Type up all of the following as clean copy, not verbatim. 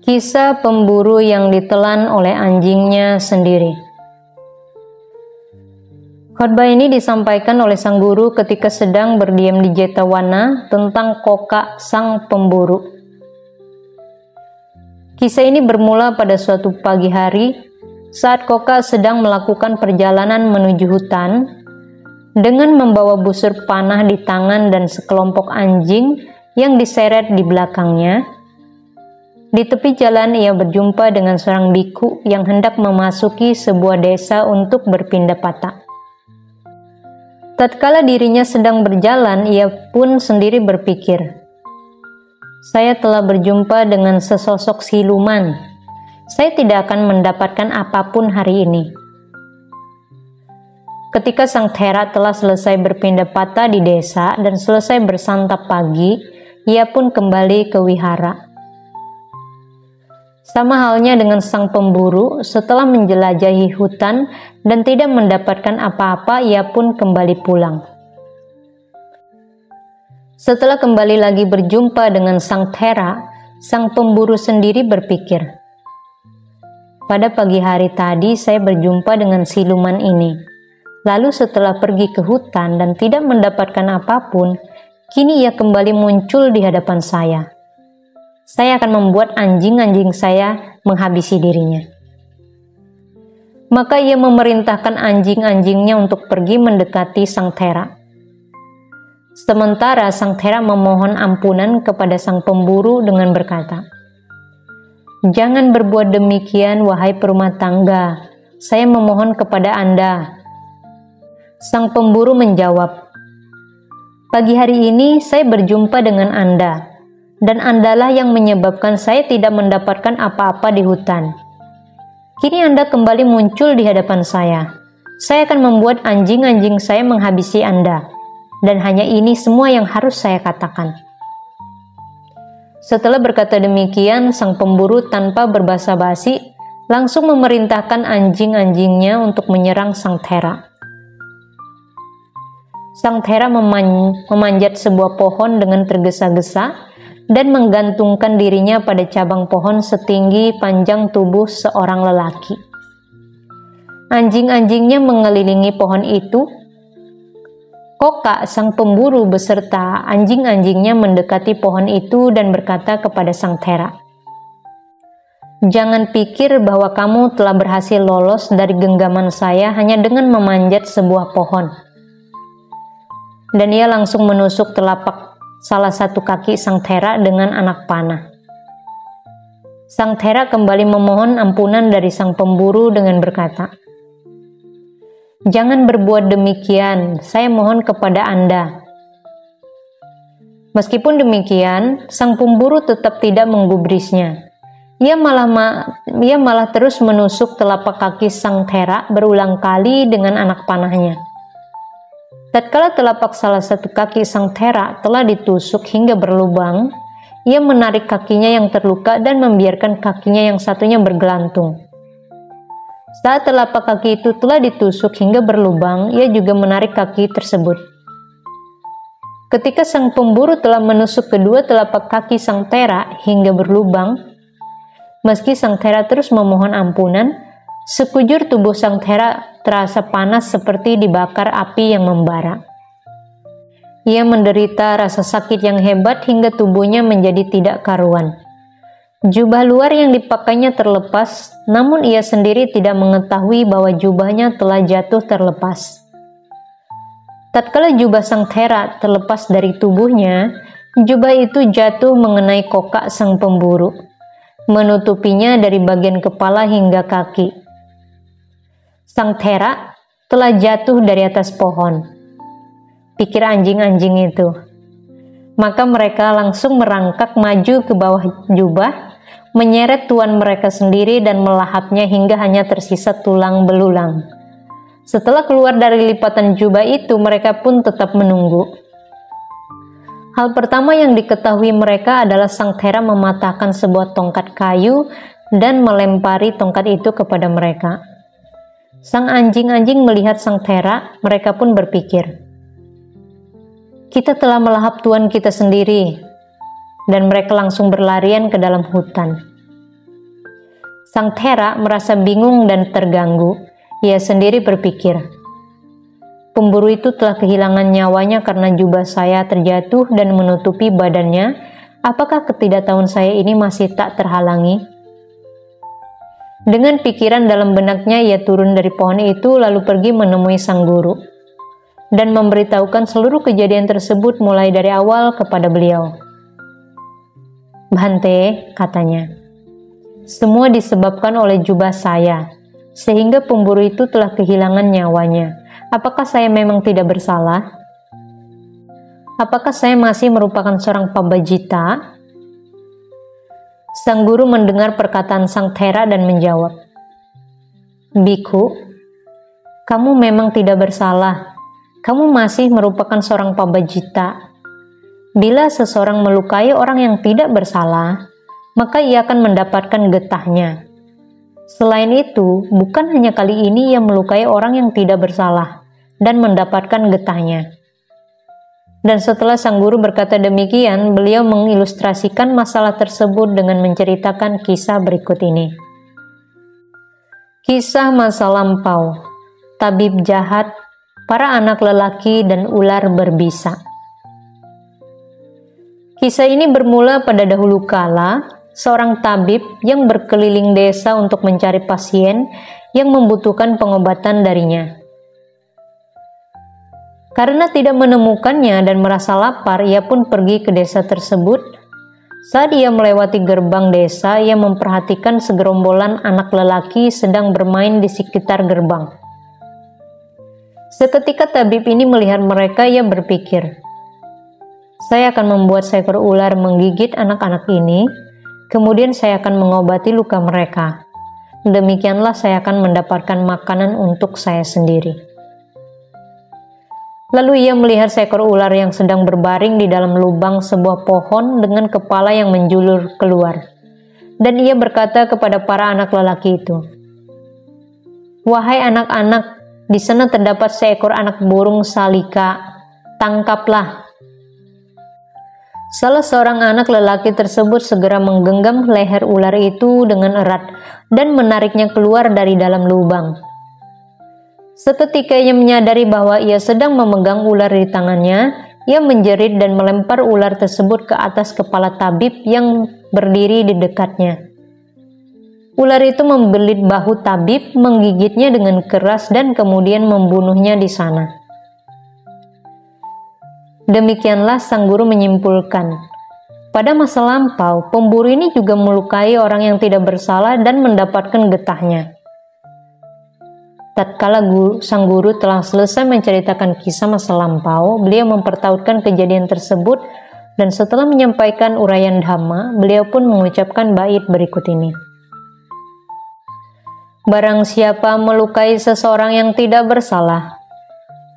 Kisah pemburu yang ditelan oleh anjingnya sendiri. Khotbah ini disampaikan oleh sang guru ketika sedang berdiam di Jetawana tentang Kokak sang pemburu. Kisah ini bermula pada suatu pagi hari saat Kokak sedang melakukan perjalanan menuju hutan dengan membawa busur panah di tangan dan sekelompok anjing yang diseret di belakangnya. Di tepi jalan ia berjumpa dengan seorang biku yang hendak memasuki sebuah desa untuk berpindah patah. Tatkala dirinya sedang berjalan, ia pun sendiri berpikir, "Saya telah berjumpa dengan sesosok siluman. Saya tidak akan mendapatkan apapun hari ini." Ketika sang Thera telah selesai berpindah patah di desa dan selesai bersantap pagi, ia pun kembali ke wihara. Sama halnya dengan sang pemburu, setelah menjelajahi hutan dan tidak mendapatkan apa-apa, ia pun kembali pulang. Setelah kembali lagi berjumpa dengan sang Thera, sang pemburu sendiri berpikir, "Pada pagi hari tadi saya berjumpa dengan siluman ini. Lalu setelah pergi ke hutan dan tidak mendapatkan apapun, kini ia kembali muncul di hadapan saya. Saya akan membuat anjing-anjing saya menghabisi dirinya." Maka ia memerintahkan anjing-anjingnya untuk pergi mendekati sang Thera. Sementara sang Thera memohon ampunan kepada sang pemburu dengan berkata, "Jangan berbuat demikian, wahai perumah tangga. Saya memohon kepada Anda." Sang pemburu menjawab, "Pagi hari ini saya berjumpa dengan Anda, dan Andalah yang menyebabkan saya tidak mendapatkan apa-apa di hutan. Kini Anda kembali muncul di hadapan saya. Saya akan membuat anjing-anjing saya menghabisi Anda, dan hanya ini semua yang harus saya katakan." Setelah berkata demikian, sang pemburu tanpa berbasa-basi langsung memerintahkan anjing-anjingnya untuk menyerang sang Thera. Sang Thera memanjat sebuah pohon dengan tergesa-gesa dan menggantungkan dirinya pada cabang pohon setinggi panjang tubuh seorang lelaki. Anjing-anjingnya mengelilingi pohon itu. Kokak sang pemburu beserta anjing-anjingnya mendekati pohon itu dan berkata kepada sang Thera, "Jangan pikir bahwa kamu telah berhasil lolos dari genggaman saya hanya dengan memanjat sebuah pohon." Dan ia langsung menusuk telapak salah satu kaki sang Thera dengan anak panah. Sang Thera kembali memohon ampunan dari sang pemburu dengan berkata, "Jangan berbuat demikian, saya mohon kepada Anda." Meskipun demikian, sang pemburu tetap tidak menggubrisnya. Ia malah terus menusuk telapak kaki sang Thera berulang kali dengan anak panahnya. Tatkala telapak salah satu kaki sang Thera telah ditusuk hingga berlubang, ia menarik kakinya yang terluka dan membiarkan kakinya yang satunya bergelantung. Saat telapak kaki itu telah ditusuk hingga berlubang, ia juga menarik kaki tersebut. Ketika sang pemburu telah menusuk kedua telapak kaki sang Thera hingga berlubang, meski sang Thera terus memohon ampunan, sekujur tubuh sang Thera terasa panas seperti dibakar api yang membara. Ia menderita rasa sakit yang hebat hingga tubuhnya menjadi tidak karuan. Jubah luar yang dipakainya terlepas, namun ia sendiri tidak mengetahui bahwa jubahnya telah jatuh terlepas. Tatkala jubah sang Thera terlepas dari tubuhnya, jubah itu jatuh mengenai Kokak sang pemburu, menutupinya dari bagian kepala hingga kaki. Sang Thera telah jatuh dari atas pohon, pikir anjing-anjing itu. Maka mereka langsung merangkak maju ke bawah jubah, menyeret tuan mereka sendiri dan melahapnya hingga hanya tersisa tulang belulang. Setelah keluar dari lipatan jubah itu, mereka pun tetap menunggu. Hal pertama yang diketahui mereka adalah sang Thera mematahkan sebuah tongkat kayu dan melempari tongkat itu kepada mereka. Sang anjing-anjing melihat sang Thera, mereka pun berpikir, "Kita telah melahap tuan kita sendiri." Dan mereka langsung berlarian ke dalam hutan. Sang Thera merasa bingung dan terganggu. Ia sendiri berpikir, pemburu itu telah kehilangan nyawanya karena jubah saya terjatuh dan menutupi badannya. Apakah ketidaktahuan saya ini masih tak terhalangi? Dengan pikiran dalam benaknya, ia turun dari pohon itu lalu pergi menemui sang guru dan memberitahukan seluruh kejadian tersebut mulai dari awal kepada beliau. Bhante, katanya, semua disebabkan oleh jubah saya, sehingga pemburu itu telah kehilangan nyawanya. Apakah saya memang tidak bersalah? Apakah saya masih merupakan seorang pabajita? Sang guru mendengar perkataan Sang Thera dan menjawab, Bhikkhu, kamu memang tidak bersalah. Kamu masih merupakan seorang pabajita. Bila seseorang melukai orang yang tidak bersalah, maka ia akan mendapatkan getahnya. Selain itu, bukan hanya kali ini ia melukai orang yang tidak bersalah dan mendapatkan getahnya. Dan setelah sang guru berkata demikian, beliau mengilustrasikan masalah tersebut dengan menceritakan kisah berikut ini. Kisah masa lampau, tabib jahat, para anak lelaki dan ular berbisa. Kisah ini bermula pada dahulu kala, seorang tabib yang berkeliling desa untuk mencari pasien yang membutuhkan pengobatan darinya. Karena tidak menemukannya dan merasa lapar, ia pun pergi ke desa tersebut. Saat ia melewati gerbang desa, ia memperhatikan segerombolan anak lelaki sedang bermain di sekitar gerbang. Seketika tabib ini melihat mereka, ia berpikir, saya akan membuat seekor ular menggigit anak-anak ini, kemudian saya akan mengobati luka mereka. Demikianlah saya akan mendapatkan makanan untuk saya sendiri. Lalu ia melihat seekor ular yang sedang berbaring di dalam lubang sebuah pohon dengan kepala yang menjulur keluar. Dan ia berkata kepada para anak lelaki itu, wahai anak-anak, di sana terdapat seekor anak burung salika, tangkaplah. Salah seorang anak lelaki tersebut segera menggenggam leher ular itu dengan erat dan menariknya keluar dari dalam lubang. Seketika ia menyadari bahwa ia sedang memegang ular di tangannya, ia menjerit dan melempar ular tersebut ke atas kepala tabib yang berdiri di dekatnya. Ular itu membelit bahu tabib, menggigitnya dengan keras dan kemudian membunuhnya di sana. Demikianlah sang guru menyimpulkan, pada masa lampau, pemburu ini juga melukai orang yang tidak bersalah dan mendapatkan getahnya. Tatkala sang guru telah selesai menceritakan kisah masa lampau, beliau mempertautkan kejadian tersebut dan setelah menyampaikan uraian dhamma, beliau pun mengucapkan bait berikut ini. Barang siapa melukai seseorang yang tidak bersalah,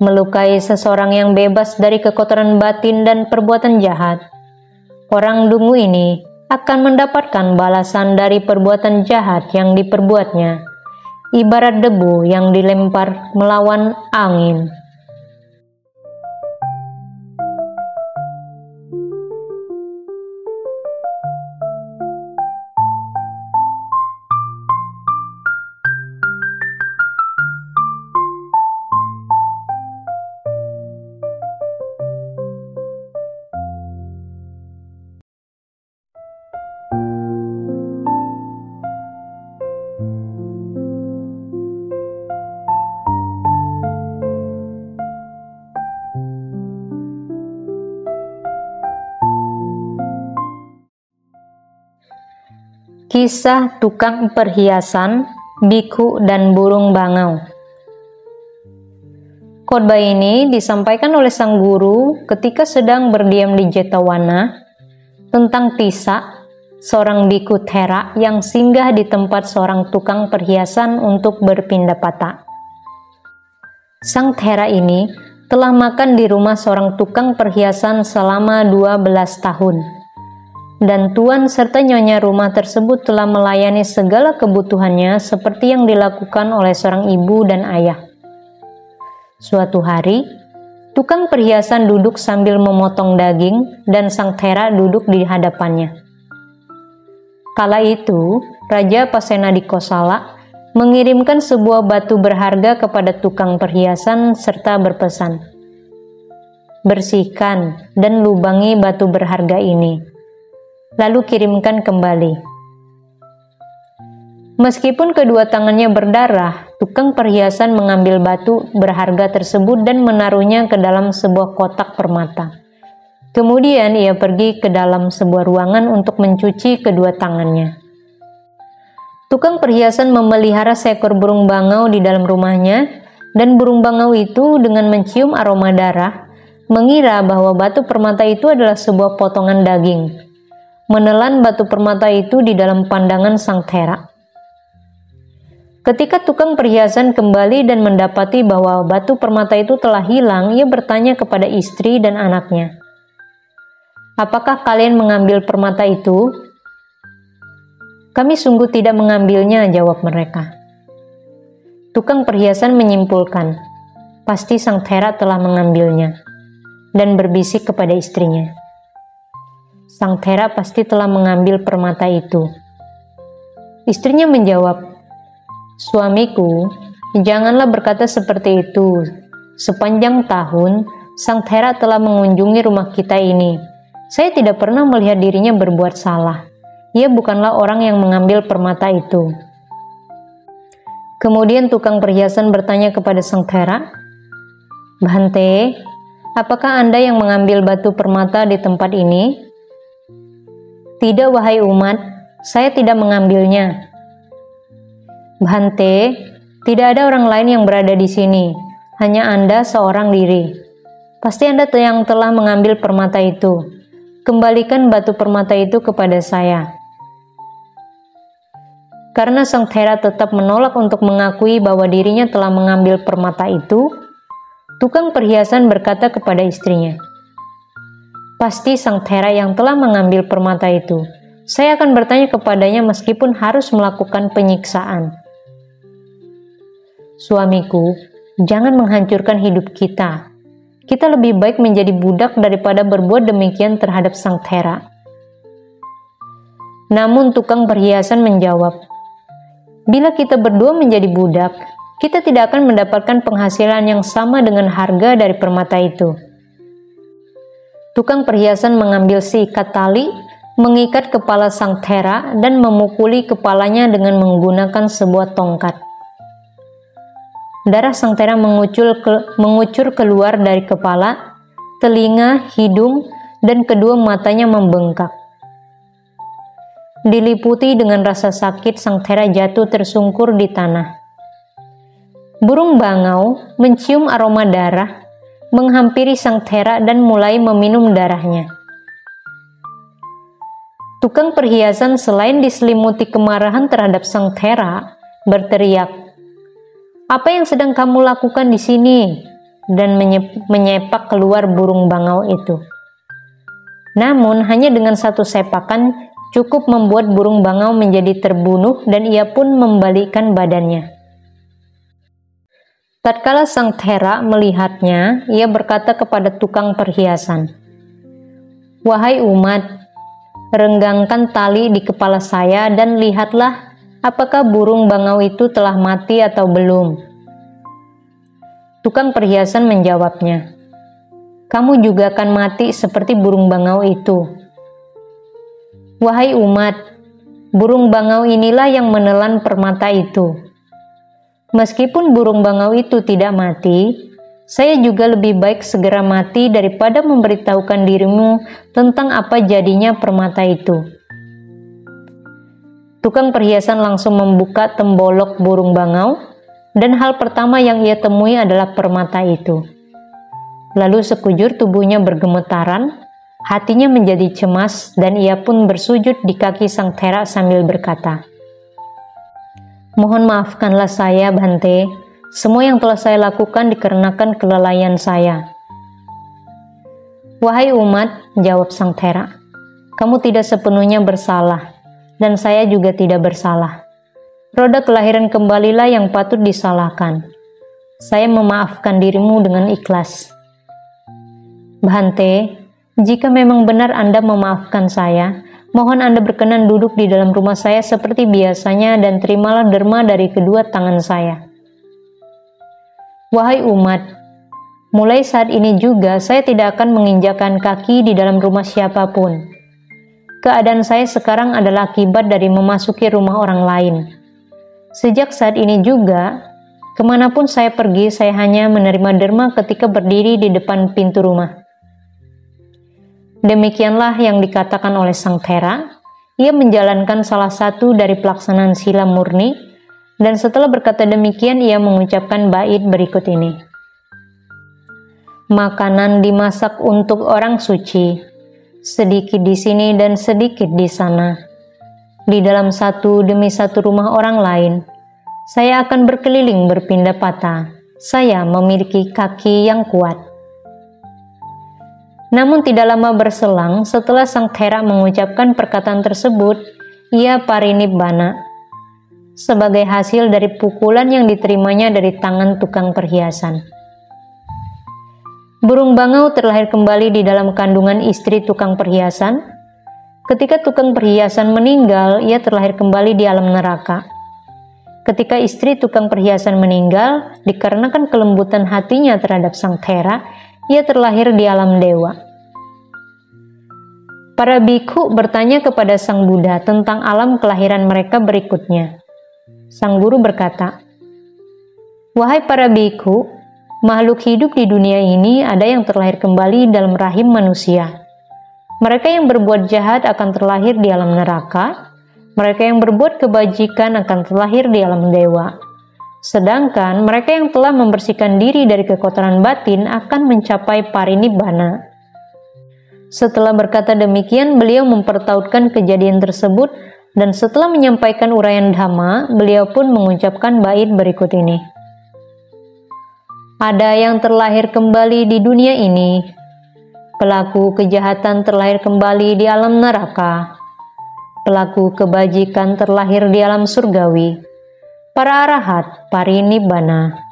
melukai seseorang yang bebas dari kekotoran batin dan perbuatan jahat, orang dungu ini akan mendapatkan balasan dari perbuatan jahat yang diperbuatnya, ibarat debu yang dilempar melawan angin. Kisah tukang perhiasan, bhikkhu dan burung bangau. Khotbah ini disampaikan oleh sang guru ketika sedang berdiam di Jetawana tentang Tissa, seorang bhikkhu Thera yang singgah di tempat seorang tukang perhiasan untuk berpindapata. Sang Thera ini telah makan di rumah seorang tukang perhiasan selama 12 tahun. Dan tuan serta nyonya rumah tersebut telah melayani segala kebutuhannya seperti yang dilakukan oleh seorang ibu dan ayah. Suatu hari, tukang perhiasan duduk sambil memotong daging dan sang Thera duduk di hadapannya. Kala itu, Raja Pasenadi Kosala mengirimkan sebuah batu berharga kepada tukang perhiasan serta berpesan, "Bersihkan dan lubangi batu berharga ini, lalu kirimkan kembali." Meskipun kedua tangannya berdarah, tukang perhiasan mengambil batu berharga tersebut dan menaruhnya ke dalam sebuah kotak permata. Kemudian ia pergi ke dalam sebuah ruangan untuk mencuci kedua tangannya. Tukang perhiasan memelihara seekor burung bangau di dalam rumahnya, dan burung bangau itu dengan mencium aroma darah, mengira bahwa batu permata itu adalah sebuah potongan daging. Menelan batu permata itu di dalam pandangan sang Thera. Ketika tukang perhiasan kembali dan mendapati bahwa batu permata itu telah hilang, ia bertanya kepada istri dan anaknya, "Apakah kalian mengambil permata itu?" "Kami sungguh tidak mengambilnya," jawab mereka. Tukang perhiasan menyimpulkan, pasti sang Thera telah mengambilnya, dan berbisik kepada istrinya, "Sang Thera pasti telah mengambil permata itu." Istrinya menjawab, "Suamiku, janganlah berkata seperti itu. Sepanjang tahun, sang Thera telah mengunjungi rumah kita ini. Saya tidak pernah melihat dirinya berbuat salah. Ia bukanlah orang yang mengambil permata itu." Kemudian tukang perhiasan bertanya kepada sang Thera, "Bhante, apakah Anda yang mengambil batu permata di tempat ini?" "Tidak, wahai umat, saya tidak mengambilnya." "Bhante, tidak ada orang lain yang berada di sini, hanya Anda seorang diri. Pasti Anda yang telah mengambil permata itu. Kembalikan batu permata itu kepada saya." Karena sang Thera tetap menolak untuk mengakui bahwa dirinya telah mengambil permata itu, tukang perhiasan berkata kepada istrinya, "Pasti sang Thera yang telah mengambil permata itu. Saya akan bertanya kepadanya meskipun harus melakukan penyiksaan." "Suamiku, jangan menghancurkan hidup kita. Kita lebih baik menjadi budak daripada berbuat demikian terhadap sang Thera." Namun tukang perhiasan menjawab, "Bila kita berdua menjadi budak, kita tidak akan mendapatkan penghasilan yang sama dengan harga dari permata itu." Tukang perhiasan mengambil seikat tali, mengikat kepala sang Thera dan memukuli kepalanya dengan menggunakan sebuah tongkat. Darah sang Thera mengucur keluar dari kepala, telinga, hidung, dan kedua matanya membengkak. Diliputi dengan rasa sakit, sang Thera jatuh tersungkur di tanah. Burung bangau mencium aroma darah, menghampiri sang Thera dan mulai meminum darahnya. Tukang perhiasan selain diselimuti kemarahan terhadap sang Thera, berteriak, "Apa yang sedang kamu lakukan di sini?" dan menyepak keluar burung bangau itu. Namun hanya dengan satu sepakan cukup membuat burung bangau menjadi terbunuh dan ia pun membalikkan badannya. Tatkala sang Thera melihatnya, ia berkata kepada tukang perhiasan, "Wahai umat, renggangkan tali di kepala saya dan lihatlah apakah burung bangau itu telah mati atau belum." Tukang perhiasan menjawabnya, "Kamu juga akan mati seperti burung bangau itu." "Wahai umat, burung bangau inilah yang menelan permata itu. Meskipun burung bangau itu tidak mati, saya juga lebih baik segera mati daripada memberitahukan dirimu tentang apa jadinya permata itu." Tukang perhiasan langsung membuka tembolok burung bangau, dan hal pertama yang ia temui adalah permata itu. Lalu sekujur tubuhnya bergemetaran, hatinya menjadi cemas, dan ia pun bersujud di kaki sang Thera sambil berkata, "Mohon maafkanlah saya, Bhante. Semua yang telah saya lakukan dikarenakan kelalaian saya." "Wahai umat," jawab sang Thera, "kamu tidak sepenuhnya bersalah, dan saya juga tidak bersalah. Roda kelahiran kembalilah yang patut disalahkan. Saya memaafkan dirimu dengan ikhlas." "Bhante, jika memang benar Anda memaafkan saya, Mohon Anda berkenan duduk di dalam rumah saya seperti biasanya dan terimalah derma dari kedua tangan saya. Wahai umat, mulai saat ini juga saya tidak akan menginjakkan kaki di dalam rumah siapapun. Keadaan saya sekarang adalah akibat dari memasuki rumah orang lain. Sejak saat ini juga, kemanapun saya pergi, saya hanya menerima derma ketika berdiri di depan pintu rumah. Demikianlah yang dikatakan oleh Sang Thera. Ia menjalankan salah satu dari pelaksanaan sila murni, dan setelah berkata demikian, ia mengucapkan bait berikut ini. Makanan dimasak untuk orang suci, sedikit di sini dan sedikit di sana. Di dalam satu demi satu rumah orang lain, saya akan berkeliling berpindah patah. Saya memiliki kaki yang kuat. Namun tidak lama berselang setelah Sang Thera mengucapkan perkataan tersebut, ia parinibbana sebagai hasil dari pukulan yang diterimanya dari tangan tukang perhiasan. Burung bangau terlahir kembali di dalam kandungan istri tukang perhiasan. Ketika tukang perhiasan meninggal, ia terlahir kembali di alam neraka. Ketika istri tukang perhiasan meninggal, dikarenakan kelembutan hatinya terhadap Sang Thera, ia terlahir di alam dewa. Para bikhu bertanya kepada Sang Buddha tentang alam kelahiran mereka berikutnya. Sang Guru berkata, "Wahai para bikhu, makhluk hidup di dunia ini ada yang terlahir kembali dalam rahim manusia. Mereka yang berbuat jahat akan terlahir di alam neraka, mereka yang berbuat kebajikan akan terlahir di alam dewa. Sedangkan mereka yang telah membersihkan diri dari kekotoran batin akan mencapai parinibbana." Setelah berkata demikian, beliau mempertautkan kejadian tersebut, dan setelah menyampaikan uraian dhamma, beliau pun mengucapkan bait berikut ini. Ada yang terlahir kembali di dunia ini. Pelaku kejahatan terlahir kembali di alam neraka. Pelaku kebajikan terlahir di alam surgawi. Para arahat parinibbana.